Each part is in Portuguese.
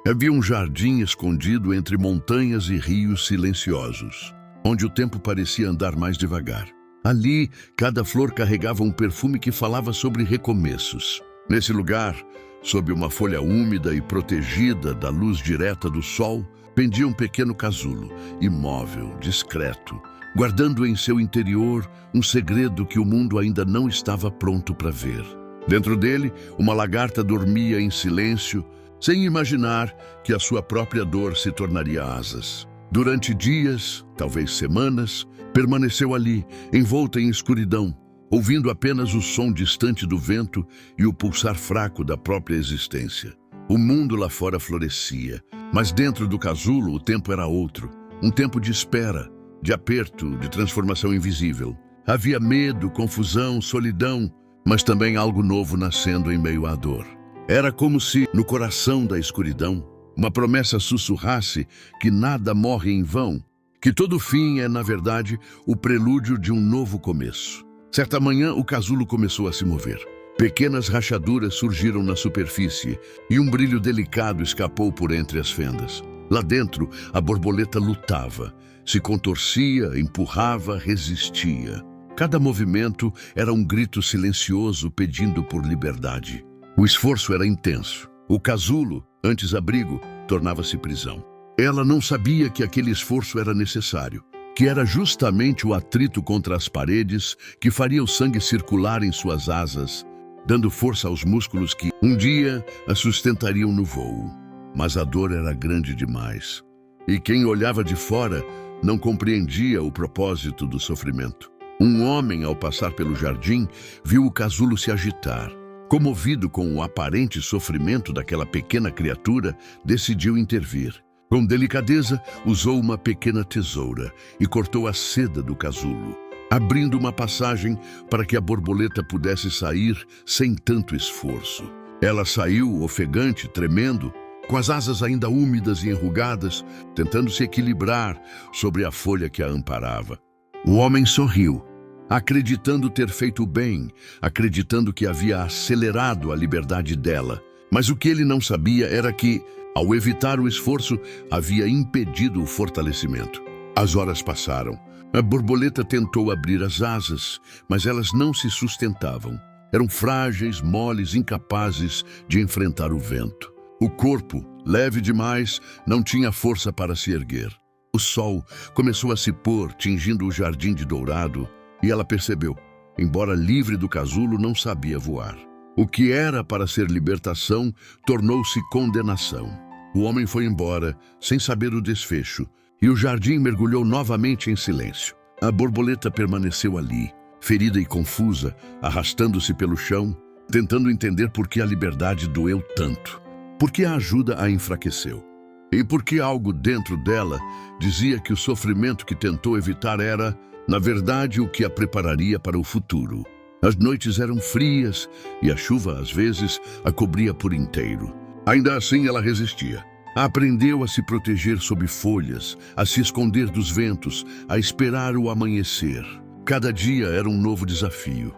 Havia um jardim escondido entre montanhas e rios silenciosos, onde o tempo parecia andar mais devagar. Ali, cada flor carregava um perfume que falava sobre recomeços. Nesse lugar, sob uma folha úmida e protegida da luz direta do sol, pendia um pequeno casulo, imóvel, discreto, guardando em seu interior um segredo que o mundo ainda não estava pronto para ver. Dentro dele, uma lagarta dormia em silêncio, sem imaginar que a sua própria dor se tornaria asas. Durante dias, talvez semanas, permaneceu ali, envolta em escuridão, ouvindo apenas o som distante do vento e o pulsar fraco da própria existência. O mundo lá fora florescia, mas dentro do casulo o tempo era outro. Um tempo de espera, de aperto, de transformação invisível. Havia medo, confusão, solidão, mas também algo novo nascendo em meio à dor. Era como se, no coração da escuridão, uma promessa sussurrasse que nada morre em vão, que todo fim é, na verdade, o prelúdio de um novo começo. Certa manhã, o casulo começou a se mover. Pequenas rachaduras surgiram na superfície e um brilho delicado escapou por entre as fendas. Lá dentro, a borboleta lutava, se contorcia, empurrava, resistia. Cada movimento era um grito silencioso pedindo por liberdade. O esforço era intenso. O casulo, antes abrigo, tornava-se prisão. Ela não sabia que aquele esforço era necessário, que era justamente o atrito contra as paredes que faria o sangue circular em suas asas, dando força aos músculos que, um dia, a sustentariam no voo. Mas a dor era grande demais, e quem olhava de fora não compreendia o propósito do sofrimento. Um homem, ao passar pelo jardim, viu o casulo se agitar. Comovido com o aparente sofrimento daquela pequena criatura, decidiu intervir. Com delicadeza, usou uma pequena tesoura e cortou a seda do casulo, abrindo uma passagem para que a borboleta pudesse sair sem tanto esforço. Ela saiu, ofegante, tremendo, com as asas ainda úmidas e enrugadas, tentando se equilibrar sobre a folha que a amparava. O homem sorriu, acreditando ter feito bem, acreditando que havia acelerado a liberdade dela. Mas o que ele não sabia era que, ao evitar o esforço, havia impedido o fortalecimento. As horas passaram. A borboleta tentou abrir as asas, mas elas não se sustentavam. Eram frágeis, moles, incapazes de enfrentar o vento. O corpo, leve demais, não tinha força para se erguer. O sol começou a se pôr, tingindo o jardim de dourado, e ela percebeu, embora livre do casulo, não sabia voar. O que era para ser libertação tornou-se condenação. O homem foi embora, sem saber o desfecho, e o jardim mergulhou novamente em silêncio. A borboleta permaneceu ali, ferida e confusa, arrastando-se pelo chão, tentando entender por que a liberdade doeu tanto, por que a ajuda a enfraqueceu, e por que algo dentro dela dizia que o sofrimento que tentou evitar era, na verdade, o que a prepararia para o futuro. As noites eram frias e a chuva, às vezes, a cobria por inteiro. Ainda assim, ela resistia. Aprendeu a se proteger sob folhas, a se esconder dos ventos, a esperar o amanhecer. Cada dia era um novo desafio,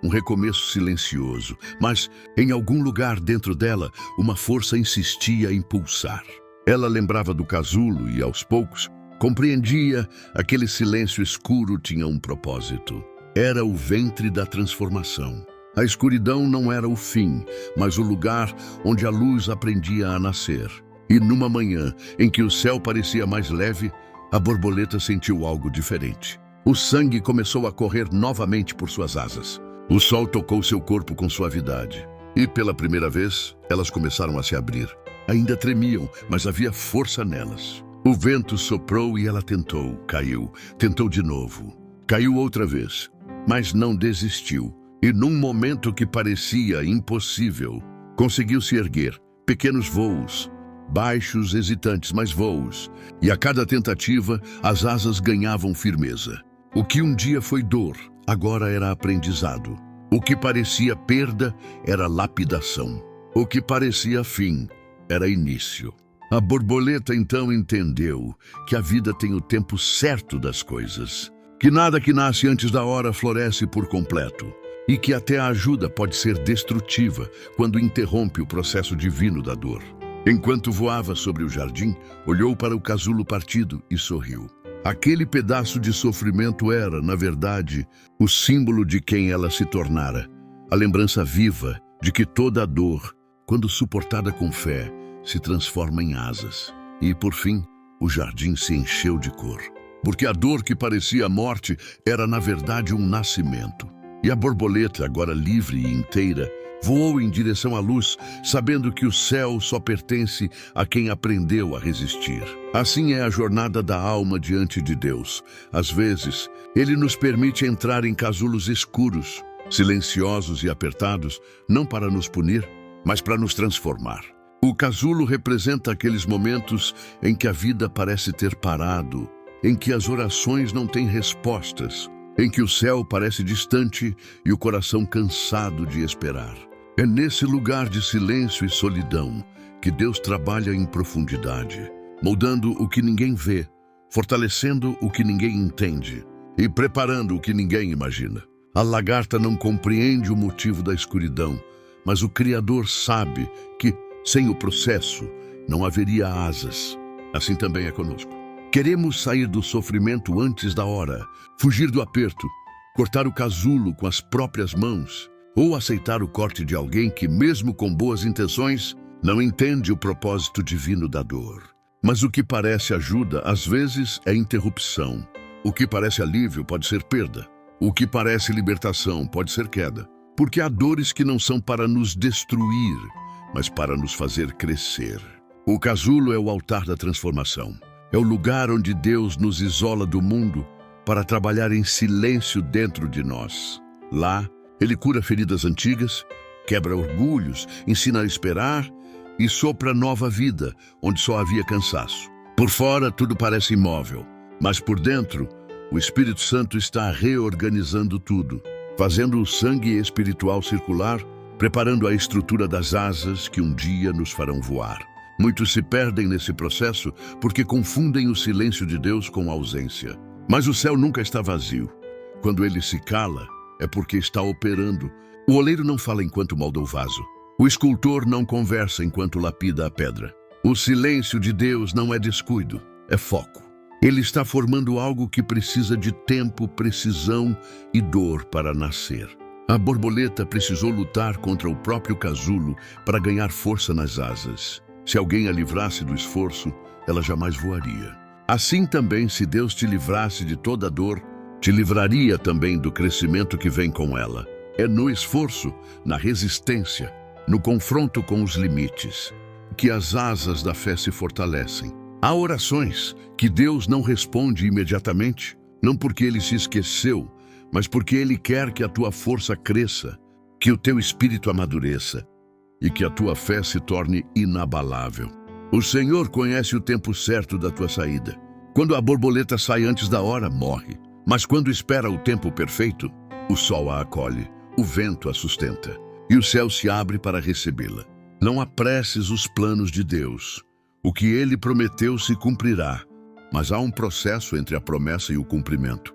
um recomeço silencioso, mas, em algum lugar dentro dela, uma força insistia em pulsar. Ela lembrava do casulo e, aos poucos, compreendia aquele silêncio escuro tinha um propósito. Era o ventre da transformação. A escuridão não era o fim, mas o lugar onde a luz aprendia a nascer. E numa manhã em que o céu parecia mais leve, a borboleta sentiu algo diferente. O sangue começou a correr novamente por suas asas. O sol tocou seu corpo com suavidade. E pela primeira vez, elas começaram a se abrir. Ainda tremiam, mas havia força nelas. O vento soprou e ela tentou, caiu. Tentou de novo. Caiu outra vez, mas não desistiu. E num momento que parecia impossível, conseguiu se erguer. Pequenos voos, baixos, hesitantes, mas voos. E a cada tentativa, as asas ganhavam firmeza. O que um dia foi dor, agora era aprendizado. O que parecia perda era lapidação. O que parecia fim era início. A borboleta então entendeu que a vida tem o tempo certo das coisas, que nada que nasce antes da hora floresce por completo, e que até a ajuda pode ser destrutiva quando interrompe o processo divino da dor. Enquanto voava sobre o jardim, olhou para o casulo partido e sorriu. Aquele pedaço de sofrimento era, na verdade, o símbolo de quem ela se tornara, a lembrança viva de que toda a dor, quando suportada com fé, se transforma em asas. E, por fim, o jardim se encheu de cor. Porque a dor que parecia a morte era, na verdade, um nascimento. E a borboleta, agora livre e inteira, voou em direção à luz, sabendo que o céu só pertence a quem aprendeu a resistir. Assim é a jornada da alma diante de Deus. Às vezes, Ele nos permite entrar em casulos escuros, silenciosos e apertados, não para nos punir, mas para nos transformar. O casulo representa aqueles momentos em que a vida parece ter parado, em que as orações não têm respostas, em que o céu parece distante e o coração cansado de esperar. É nesse lugar de silêncio e solidão que Deus trabalha em profundidade, moldando o que ninguém vê, fortalecendo o que ninguém entende e preparando o que ninguém imagina. A lagarta não compreende o motivo da escuridão, mas o Criador sabe que, sem o processo, não haveria asas. Assim também é conosco. Queremos sair do sofrimento antes da hora, fugir do aperto, cortar o casulo com as próprias mãos, ou aceitar o corte de alguém que, mesmo com boas intenções, não entende o propósito divino da dor. Mas o que parece ajuda, às vezes, é interrupção. O que parece alívio pode ser perda. O que parece libertação pode ser queda. Porque há dores que não são para nos destruir, mas para nos fazer crescer. O casulo é o altar da transformação. É o lugar onde Deus nos isola do mundo para trabalhar em silêncio dentro de nós. Lá, Ele cura feridas antigas, quebra orgulhos, ensina a esperar e sopra nova vida, onde só havia cansaço. Por fora, tudo parece imóvel, mas por dentro, o Espírito Santo está reorganizando tudo, fazendo o sangue espiritual circular, preparando a estrutura das asas que um dia nos farão voar. Muitos se perdem nesse processo porque confundem o silêncio de Deus com a ausência. Mas o céu nunca está vazio. Quando ele se cala, é porque está operando. O oleiro não fala enquanto molda o vaso. O escultor não conversa enquanto lapida a pedra. O silêncio de Deus não é descuido, é foco. Ele está formando algo que precisa de tempo, precisão e dor para nascer. A borboleta precisou lutar contra o próprio casulo para ganhar força nas asas. Se alguém a livrasse do esforço, ela jamais voaria. Assim também, se Deus te livrasse de toda dor, te livraria também do crescimento que vem com ela. É no esforço, na resistência, no confronto com os limites, que as asas da fé se fortalecem. Há orações que Deus não responde imediatamente, não porque Ele se esqueceu, mas porque Ele quer que a tua força cresça, que o teu espírito amadureça e que a tua fé se torne inabalável. O Senhor conhece o tempo certo da tua saída. Quando a borboleta sai antes da hora, morre. Mas quando espera o tempo perfeito, o sol a acolhe, o vento a sustenta e o céu se abre para recebê-la. Não apresses os planos de Deus. O que Ele prometeu se cumprirá, mas há um processo entre a promessa e o cumprimento.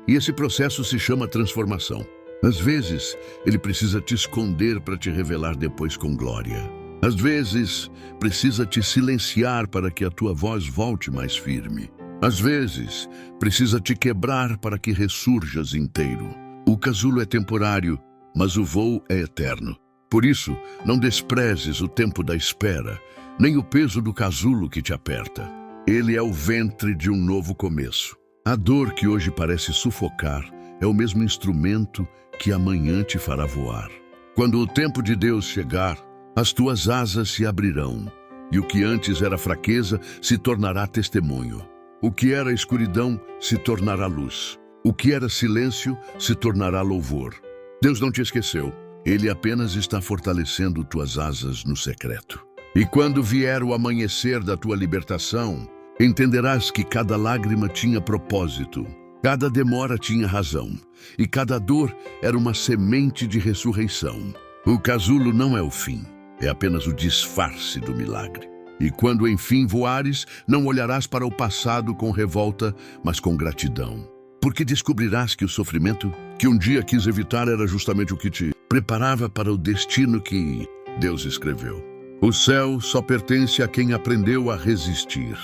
E esse processo se chama transformação. Às vezes, Ele precisa te esconder para te revelar depois com glória. Às vezes, precisa te silenciar para que a tua voz volte mais firme. Às vezes, precisa te quebrar para que ressurjas inteiro. O casulo é temporário, mas o voo é eterno. Por isso, não desprezes o tempo da espera, nem o peso do casulo que te aperta. Ele é o ventre de um novo começo. A dor que hoje parece sufocar é o mesmo instrumento que amanhã te fará voar. Quando o tempo de Deus chegar, as tuas asas se abrirão, e o que antes era fraqueza se tornará testemunho. O que era escuridão se tornará luz. O que era silêncio se tornará louvor. Deus não te esqueceu. Ele apenas está fortalecendo tuas asas no secreto. E quando vier o amanhecer da tua libertação, entenderás que cada lágrima tinha propósito. Cada demora tinha razão, e cada dor era uma semente de ressurreição. O casulo não é o fim, é apenas o disfarce do milagre. E quando enfim voares, não olharás para o passado com revolta, mas com gratidão. Porque descobrirás que o sofrimento que um dia quis evitar era justamente o que te preparava para o destino que Deus escreveu. O céu só pertence a quem aprendeu a resistir.